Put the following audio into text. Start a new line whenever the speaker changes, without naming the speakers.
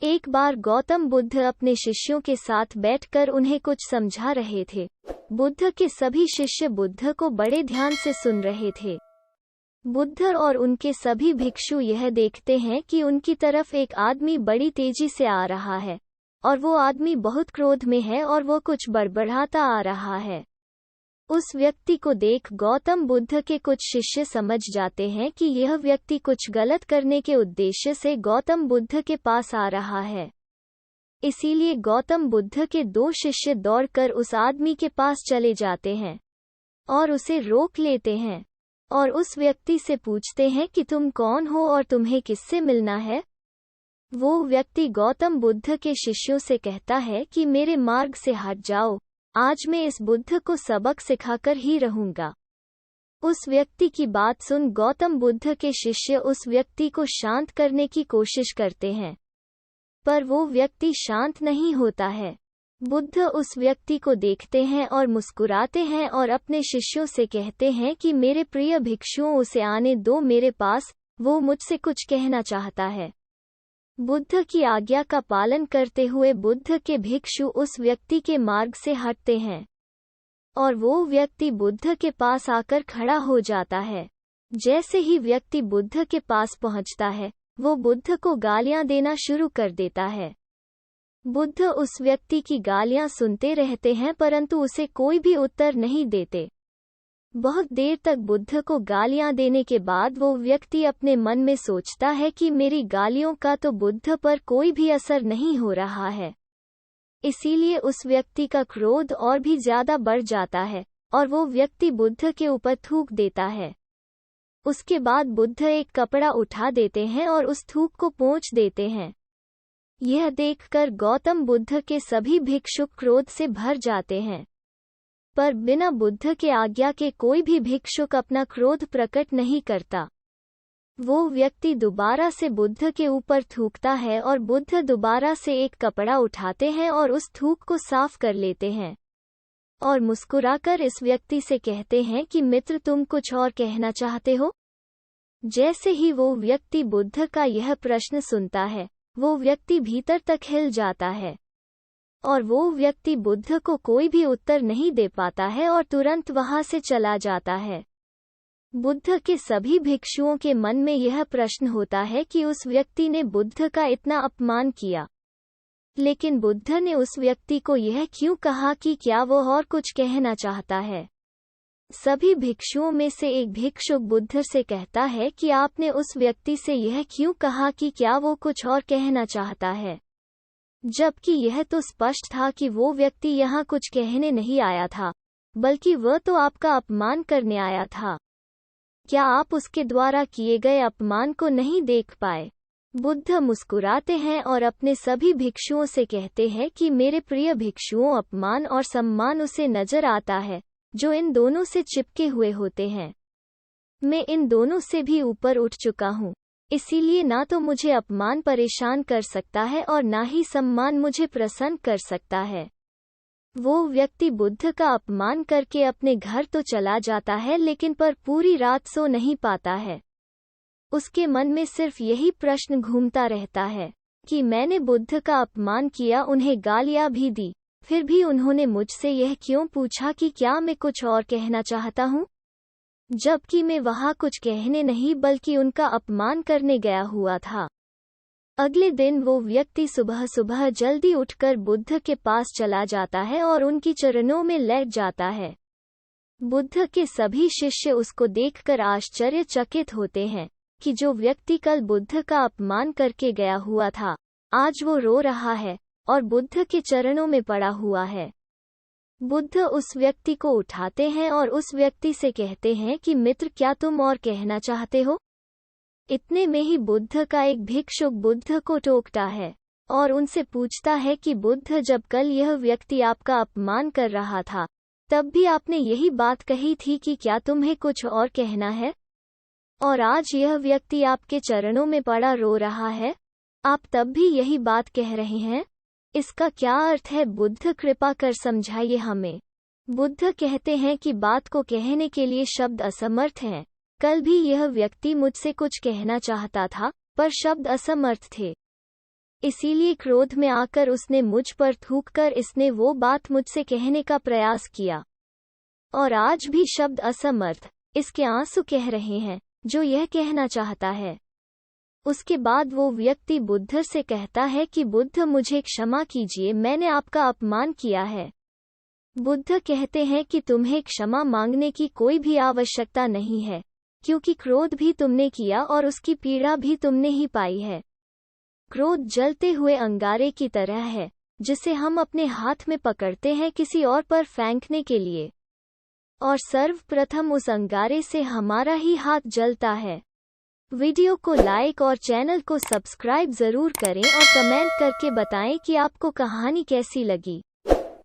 एक बार गौतम बुद्ध अपने शिष्यों के साथ बैठकर उन्हें कुछ समझा रहे थे। बुद्ध के सभी शिष्य बुद्ध को बड़े ध्यान से सुन रहे थे। बुद्ध और उनके सभी भिक्षु यह देखते हैं कि उनकी तरफ एक आदमी बड़ी तेजी से आ रहा है और वो आदमी बहुत क्रोध में है और वो कुछ बड़बड़ाता आ रहा है। उस व्यक्ति को देख गौतम बुद्ध के कुछ शिष्य समझ जाते हैं कि यह व्यक्ति कुछ गलत करने के उद्देश्य से गौतम बुद्ध के पास आ रहा है। इसीलिए गौतम बुद्ध के 2 शिष्य दौड़कर उस आदमी के पास चले जाते हैं और उसे रोक लेते हैं और उस व्यक्ति से पूछते हैं कि तुम कौन हो और तुम्हें किससे मिलना है। वो व्यक्ति गौतम बुद्ध के शिष्यों से कहता है कि मेरे मार्ग से हट जाओ, आज मैं इस बुद्ध को सबक सिखाकर ही रहूंगा। उस व्यक्ति की बात सुन गौतम बुद्ध के शिष्य उस व्यक्ति को शांत करने की कोशिश करते हैं, पर वो व्यक्ति शांत नहीं होता है। बुद्ध उस व्यक्ति को देखते हैं और मुस्कुराते हैं और अपने शिष्यों से कहते हैं कि मेरे प्रिय भिक्षुओं, उसे आने दो मेरे पास, वो मुझसे कुछ कहना चाहता है। बुद्ध की आज्ञा का पालन करते हुए बुद्ध के भिक्षु उस व्यक्ति के मार्ग से हटते हैं और वो व्यक्ति बुद्ध के पास आकर खड़ा हो जाता है। जैसे ही व्यक्ति बुद्ध के पास पहुंचता है, वो बुद्ध को गालियां देना शुरू कर देता है। बुद्ध उस व्यक्ति की गालियां सुनते रहते हैं परंतु उसे कोई भी उत्तर नहीं देते। बहुत देर तक बुद्ध को गालियां देने के बाद वो व्यक्ति अपने मन में सोचता है कि मेरी गालियों का तो बुद्ध पर कोई भी असर नहीं हो रहा है। इसीलिए उस व्यक्ति का क्रोध और भी ज्यादा बढ़ जाता है और वो व्यक्ति बुद्ध के ऊपर थूक देता है। उसके बाद बुद्ध एक कपड़ा उठा देते हैं और उस थूक को पोंछ देते हैं। यह देखकर गौतम बुद्ध के सभी भिक्षुक क्रोध से भर जाते हैं, पर बिना बुद्ध के आज्ञा के कोई भी भिक्षुक अपना क्रोध प्रकट नहीं करता। वो व्यक्ति दोबारा से बुद्ध के ऊपर थूकता है और बुद्ध दोबारा से एक कपड़ा उठाते हैं और उस थूक को साफ कर लेते हैं और मुस्कुराकर इस व्यक्ति से कहते हैं कि मित्र, तुम कुछ और कहना चाहते हो? जैसे ही वो व्यक्ति बुद्ध का यह प्रश्न सुनता है, वो व्यक्ति भीतर तक हिल जाता है और वो व्यक्ति बुद्ध को कोई भी उत्तर नहीं दे पाता है और तुरंत वहां से चला जाता है। बुद्ध के सभी भिक्षुओं के मन में यह प्रश्न होता है कि उस व्यक्ति ने बुद्ध का इतना अपमान किया, लेकिन बुद्ध ने उस व्यक्ति को यह क्यों कहा कि क्या वो और कुछ कहना चाहता है। सभी भिक्षुओं में से एक भिक्षुक बुद्ध से कहता है कि आपने उस व्यक्ति से यह क्यों कहा कि क्या वो कुछ और कहना चाहता है, जबकि यह तो स्पष्ट था कि वो व्यक्ति यहाँ कुछ कहने नहीं आया था, बल्कि वह तो आपका अपमान करने आया था। क्या आप उसके द्वारा किए गए अपमान को नहीं देख पाए? बुद्ध मुस्कुराते हैं और अपने सभी भिक्षुओं से कहते हैं कि मेरे प्रिय भिक्षुओं, अपमान और सम्मान उसे नजर आता है जो इन दोनों से चिपके हुए होते हैं। मैं इन दोनों से भी ऊपर उठ चुका हूँ, इसीलिए ना तो मुझे अपमान परेशान कर सकता है और ना ही सम्मान मुझे प्रसन्न कर सकता है। वो व्यक्ति बुद्ध का अपमान करके अपने घर तो चला जाता है, लेकिन पर पूरी रात सो नहीं पाता है। उसके मन में सिर्फ यही प्रश्न घूमता रहता है कि मैंने बुद्ध का अपमान किया, उन्हें गालियां भी दी, फिर भी उन्होंने मुझसे यह क्यों पूछा कि क्या मैं कुछ और कहना चाहता हूँ, जबकि मैं वहाँ कुछ कहने नहीं बल्कि उनका अपमान करने गया हुआ था। अगले दिन वो व्यक्ति सुबह सुबह जल्दी उठकर बुद्ध के पास चला जाता है और उनकी चरणों में लेट जाता है। बुद्ध के सभी शिष्य उसको देखकर आश्चर्यचकित होते हैं कि जो व्यक्ति कल बुद्ध का अपमान करके गया हुआ था, आज वो रो रहा है और बुद्ध के चरणों में पड़ा हुआ है। बुद्ध उस व्यक्ति को उठाते हैं और उस व्यक्ति से कहते हैं कि मित्र, क्या तुम और कहना चाहते हो? इतने में ही बुद्ध का एक भिक्षुक बुद्ध को टोकता है और उनसे पूछता है कि बुद्ध, जब कल यह व्यक्ति आपका अपमान कर रहा था, तब भी आपने यही बात कही थी कि क्या तुम्हें कुछ और कहना है, और आज यह व्यक्ति आपके चरणों में पड़ा रो रहा है, आप तब भी यही बात कह रहे हैं। इसका क्या अर्थ है? बुद्ध, कृपा कर समझाइए हमें। बुद्ध कहते हैं कि बात को कहने के लिए शब्द असमर्थ हैं। कल भी यह व्यक्ति मुझसे कुछ कहना चाहता था, पर शब्द असमर्थ थे। इसीलिए क्रोध में आकर उसने मुझ पर थूककर इसने वो बात मुझसे कहने का प्रयास किया। और आज भी शब्द असमर्थ, इसके आंसू कह रहे हैं, जो यह कहना चाहता है। उसके बाद वो व्यक्ति बुद्ध से कहता है कि बुद्ध मुझे क्षमा कीजिए, मैंने आपका अपमान किया है। बुद्ध कहते हैं कि तुम्हें क्षमा मांगने की कोई भी आवश्यकता नहीं है, क्योंकि क्रोध भी तुमने किया और उसकी पीड़ा भी तुमने ही पाई है। क्रोध जलते हुए अंगारे की तरह है, जिसे हम अपने हाथ में पकड़ते हैं किसी और पर फेंकने के लिए, और सर्वप्रथम उस अंगारे से हमारा ही हाथ जलता है। वीडियो को लाइक और चैनल को सब्सक्राइब जरूर करें और कमेंट करके बताएं कि आपको कहानी कैसी लगी।